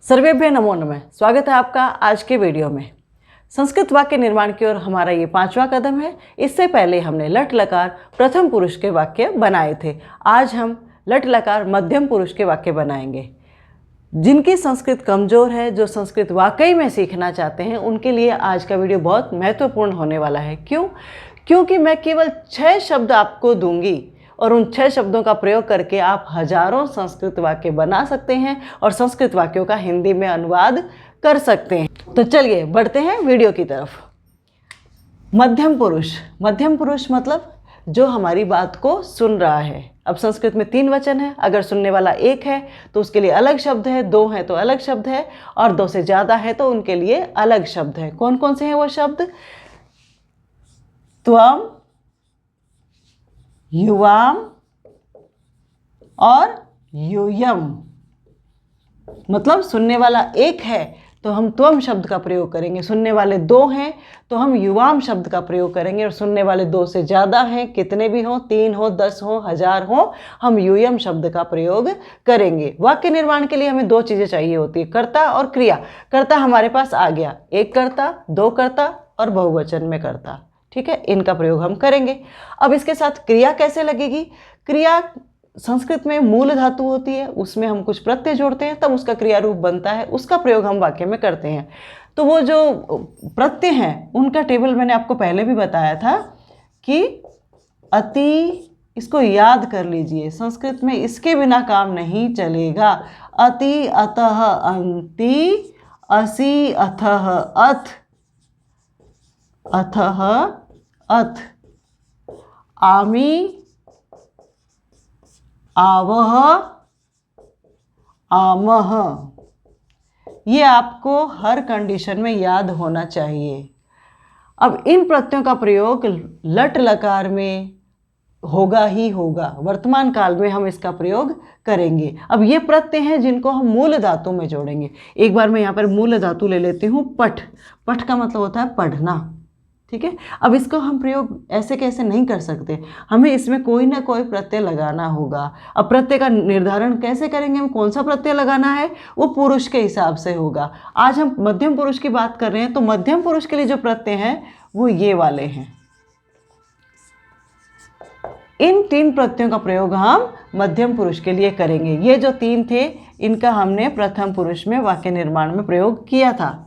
सर्वेभ्य नमो नमः। स्वागत है आपका आज के वीडियो में। संस्कृत वाक्य निर्माण की ओर हमारा ये 5वां कदम है। इससे पहले हमने लट लकार प्रथम पुरुष के वाक्य बनाए थे। आज हम लट लकार मध्यम पुरुष के वाक्य बनाएंगे। जिनकी संस्कृत कमज़ोर है, जो संस्कृत वाकई में सीखना चाहते हैं, उनके लिए आज का वीडियो बहुत महत्वपूर्ण होने वाला है। क्यों? क्योंकि मैं केवल 6 शब्द आपको दूंगी और उन 6 शब्दों का प्रयोग करके आप हजारों संस्कृत वाक्य बना सकते हैं और संस्कृत वाक्यों का हिंदी में अनुवाद कर सकते हैं। तो चलिए बढ़ते हैं वीडियो की तरफ। मध्यम पुरुष। मध्यम पुरुष मतलब जो हमारी बात को सुन रहा है। अब संस्कृत में 3 वचन है। अगर सुनने वाला 1 है तो उसके लिए अलग शब्द है, 2 है तो अलग शब्द है, और 2 से ज़्यादा है तो उनके लिए अलग शब्द है। कौन कौन से हैं वो शब्द? त्वम, युवाम और यूयम। मतलब सुनने वाला 1 है तो हम त्वम शब्द का प्रयोग करेंगे, सुनने वाले 2 हैं तो हम युवाम शब्द का प्रयोग करेंगे, और सुनने वाले 2 से ज़्यादा हैं, कितने भी हों, 3 हो, 10 हो, 1000 हो, हम यूयम शब्द का प्रयोग करेंगे। वाक्य निर्माण के लिए हमें 2 चीज़ें चाहिए होती है, कर्ता और क्रिया। कर्ता हमारे पास आ गया, 1 कर्ता, 2 कर्ता और बहुवचन में कर्ता। ठीक है, इनका प्रयोग हम करेंगे। अब इसके साथ क्रिया कैसे लगेगी? क्रिया संस्कृत में मूल धातु होती है, उसमें हम कुछ प्रत्यय जोड़ते हैं तब उसका क्रिया रूप बनता है, उसका प्रयोग हम वाक्य में करते हैं। तो वो जो प्रत्यय हैं उनका टेबल मैंने आपको पहले भी बताया था कि अति, इसको याद कर लीजिए, संस्कृत में इसके बिना काम नहीं चलेगा। अति, अतः, अंति, असि, अथः, अथ, अथः, अथ, आमी, आवह, आमह। ये आपको हर कंडीशन में याद होना चाहिए। अब इन प्रत्ययों का प्रयोग लट लकार में होगा ही होगा। वर्तमान काल में हम इसका प्रयोग करेंगे। अब ये प्रत्यय हैं जिनको हम मूल धातु में जोड़ेंगे। एक बार मैं यहाँ पर मूल धातु ले लेती हूँ, पठ। पठ का मतलब होता है पढ़ना। ठीक है, अब इसको हम प्रयोग ऐसे कैसे नहीं कर सकते, हमें इसमें कोई ना कोई प्रत्यय लगाना होगा। अब प्रत्यय का निर्धारण कैसे करेंगे, हम कौन सा प्रत्यय लगाना है, वो पुरुष के हिसाब से होगा। आज हम मध्यम पुरुष की बात कर रहे हैं, तो मध्यम पुरुष के लिए जो प्रत्यय हैं वो ये वाले हैं। इन 3 प्रत्ययों का प्रयोग हम मध्यम पुरुष के लिए करेंगे। ये जो 3 थे इनका हमने प्रथम पुरुष में वाक्य निर्माण में प्रयोग किया था।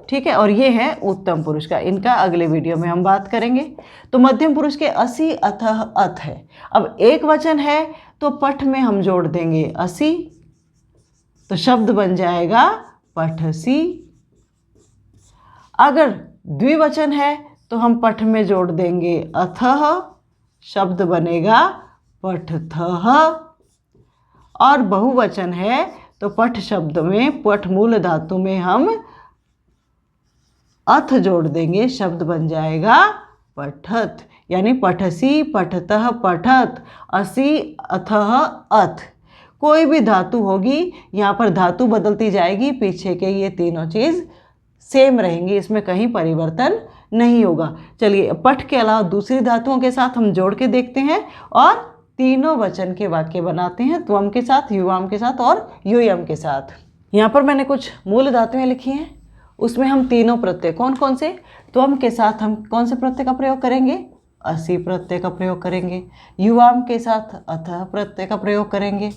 ठीक है, और ये है उत्तम पुरुष का, इनका अगले वीडियो में हम बात करेंगे। तो मध्यम पुरुष के असि, अथः, अथ है। अब 1 वचन है तो पठ में हम जोड़ देंगे असि, तो शब्द बन जाएगा पठसी। अगर द्विवचन है तो हम पठ में जोड़ देंगे अथः, शब्द बनेगा पठथः। और बहुवचन है तो पठ शब्द में, पठ मूल धातु में हम अथ जोड़ देंगे, शब्द बन जाएगा पठत। यानी पठसी, पठतः, पठत, असि, अथः, अथ। कोई भी धातु होगी, यहाँ पर धातु बदलती जाएगी, पीछे के ये तीनों चीज़ सेम रहेंगी, इसमें कहीं परिवर्तन नहीं होगा। चलिए पठ के अलावा दूसरी धातुओं के साथ हम जोड़ के देखते हैं और तीनों वचन के वाक्य बनाते हैं, त्वम के साथ, युवाम के साथ और यूयम के साथ। यहाँ पर मैंने कुछ मूल धातुएं लिखी हैं, उसमें हम तीनों प्रत्यय कौन कौन से, त्वम के साथ हम कौन से प्रत्यय का प्रयोग करेंगे, असि प्रत्यय का प्रयोग करेंगे। युवाम के साथ अथः प्रत्यय का प्रयोग करेंगे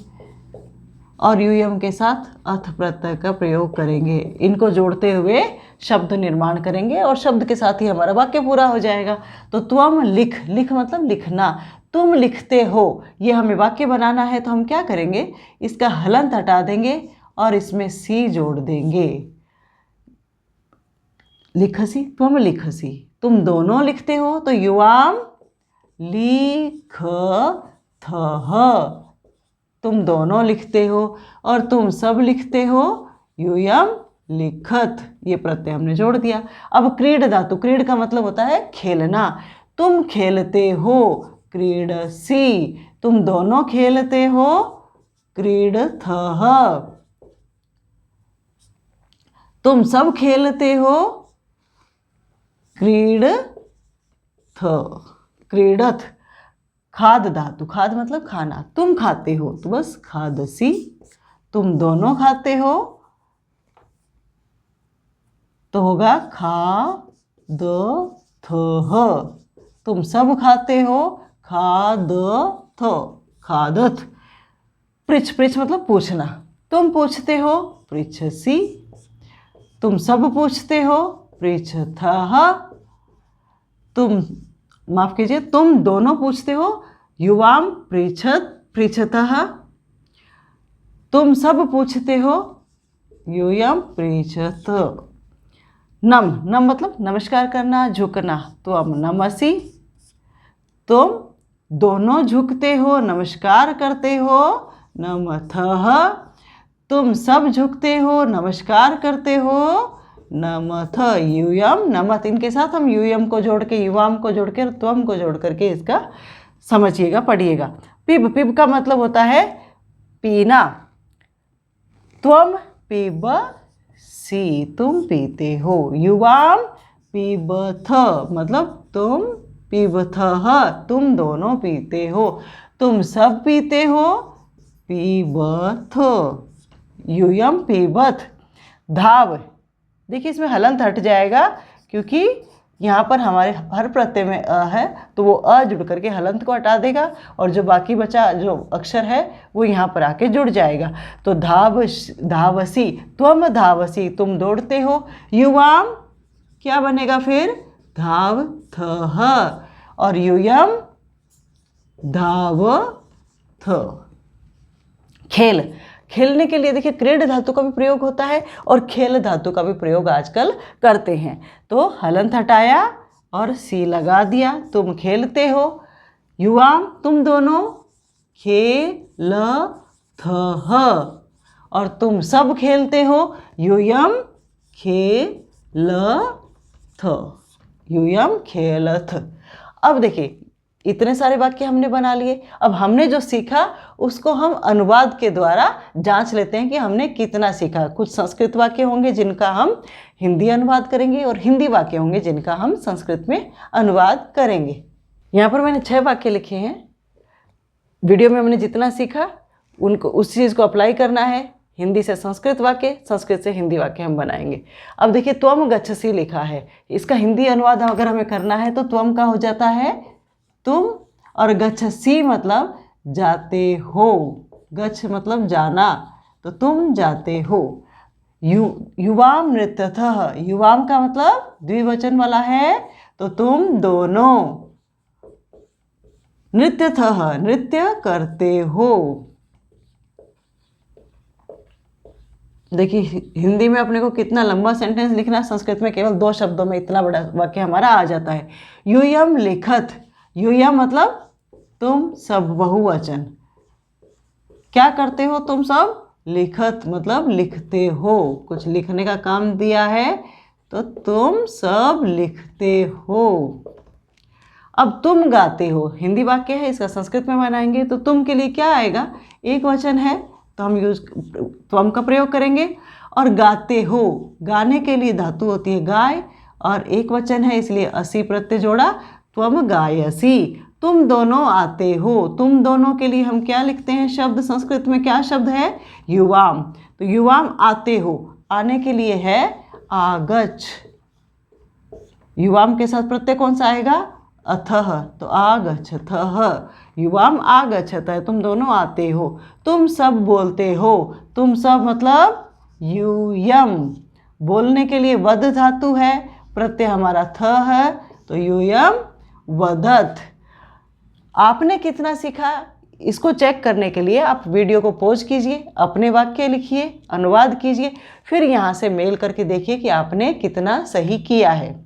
और यूयम के साथ अथ प्रत्यय का प्रयोग करेंगे। इनको जोड़ते हुए शब्द निर्माण करेंगे और शब्द के साथ ही हमारा वाक्य पूरा हो जाएगा। तो त्वम लिख, लिख मतलब लिखना, तुम लिखते हो, ये हमें वाक्य बनाना है। तो हम क्या करेंगे, इसका हलंत हटा देंगे और इसमें सी जोड़ देंगे। लिखसी, त्वम लिखसी, तुम दोनों लिखते हो, तो युवाम लिखथः, तुम दोनों लिखते हो, और तुम सब लिखते हो, यूयम लिखत। ये प्रत्यय हमने जोड़ दिया। अब क्रीड धातु, क्रीड का मतलब होता है खेलना, तुम खेलते हो, क्रीडसी, तुम दोनों खेलते हो, क्रीडथः, तुम सब खेलते हो, क्रीडथ, क्रीडथ। खाद धातु, खाद मतलब खाना, तुम खाते हो तो बस खादसी, तुम दोनों खाते हो तो होगा खा द थ ह। तुम सब खाते हो, खा द थ, खादथ। पृछ, पृछ मतलब पूछना, तुम पूछते हो, पृछसी। तुम सब पूछते हो, पृछथः। तुम, माफ कीजिए, तुम दोनों पूछते हो, युवाम पृछत पृछतः। तुम सब पूछते हो, यूयम पृछत। नम, नम मतलब नमस्कार करना, झुकना, त्वम नमसि। तुम दोनों झुकते हो, नमस्कार करते हो, नमथः। तुम सब झुकते हो, नमस्कार करते हो, नमथ। यूयम नमथ, इनके साथ हम यूयम को जोड़ के, युवाम को जोड़ के, त्वम को जोड़ करके इसका समझिएगा, पढ़िएगा। पिब, पिब का मतलब होता है पीना। त्वम पिबसि, तुम पीते हो। युवाम पिबथ मतलब तुम पिबथः, तुम दोनों पीते हो। तुम सब पीते हो, पिबथ। यूयम पिबथ। धाव, देखिए इसमें हलंत हट जाएगा क्योंकि यहाँ पर हमारे हर प्रत्यय में अ है, तो वो अ जुड़ करके हलंत को हटा देगा और जो बाकी बचा जो अक्षर है वो यहाँ पर आके जुड़ जाएगा। तो धावसी, त्वम धावसी, तुम दौड़ते हो। युवाम क्या बनेगा फिर, धावथः, और यूयम धावथ। खेल, खेलने के लिए देखिए क्रीड धातु का भी प्रयोग होता है और खेल धातु का भी प्रयोग आजकल करते हैं। तो हलंत हटाया और सी लगा दिया, तुम खेलते हो। युवाम तुम दोनों, खेलथः, और तुम सब खेलते हो, यूयम खेलथ, यूयम खेलथ। अब देखिए इतने सारे वाक्य हमने बना लिए। अब हमने जो सीखा उसको हम अनुवाद के द्वारा जांच लेते हैं कि हमने कितना सीखा। कुछ संस्कृत वाक्य होंगे जिनका हम हिंदी अनुवाद करेंगे और हिंदी वाक्य होंगे जिनका हम संस्कृत में अनुवाद करेंगे। यहाँ पर मैंने 6 वाक्य लिखे हैं। वीडियो में हमने जितना सीखा उनको उस चीज़ को अप्लाई करना है। हिंदी से संस्कृत वाक्य, संस्कृत से हिंदी वाक्य हम बनाएंगे। अब देखिए त्वम गच्छसि लिखा है, इसका हिंदी अनुवाद अगर हमें करना है तो त्वम का हो जाता है तुम, और गच्छसि मतलब जाते हो। गच्छ मतलब जाना, तो तुम जाते हो। युवाम नृत्यतः, युवाम का मतलब द्विवचन वाला है, तो तुम दोनों। नृत्यतः नृत्य करते हो। देखिए हिंदी में अपने को कितना लंबा सेंटेंस लिखना है, संस्कृत में केवल 2 शब्दों में इतना बड़ा वाक्य हमारा आ जाता है। यूयम लिखत, यूयम मतलब तुम सब, बहुवचन। क्या करते हो तुम सब, लिखत मतलब लिखते हो, कुछ लिखने का काम दिया है तो तुम सब लिखते हो। अब तुम गाते हो, हिंदी वाक्य है, इसका संस्कृत में बनाएंगे तो तुम के लिए क्या आएगा, एक वचन है तो हम त्वम का प्रयोग करेंगे। और गाते हो, गाने के लिए धातु होती है गाय और एक वचन है इसलिए असी प्रत्यय जोड़ा, त्वम गायसी। तुम दोनों आते हो, तुम दोनों के लिए हम क्या लिखते हैं शब्द, संस्कृत में क्या शब्द है, युवाम। तो युवाम आते हो, आने के लिए है आगच्छ। युवाम के साथ प्रत्यय कौन सा आएगा, अथः, तो आगच्छतः। युवाम आगच्छतः, तुम दोनों आते हो। तुम सब बोलते हो, तुम सब मतलब यूयम। बोलने के लिए वद धातु है, प्रत्यय हमारा थ है, तो यूयम वदत। आपने कितना सीखा इसको चेक करने के लिए आप वीडियो को पॉज कीजिए, अपने वाक्य लिखिए, अनुवाद कीजिए, फिर यहाँ से मेल करके देखिए कि आपने कितना सही किया है।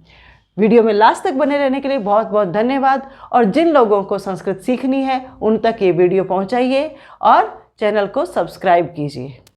वीडियो में लास्ट तक बने रहने के लिए बहुत बहुत धन्यवाद। और जिन लोगों को संस्कृत सीखनी है उन तक ये वीडियो पहुँचाइए और चैनल को सब्सक्राइब कीजिए।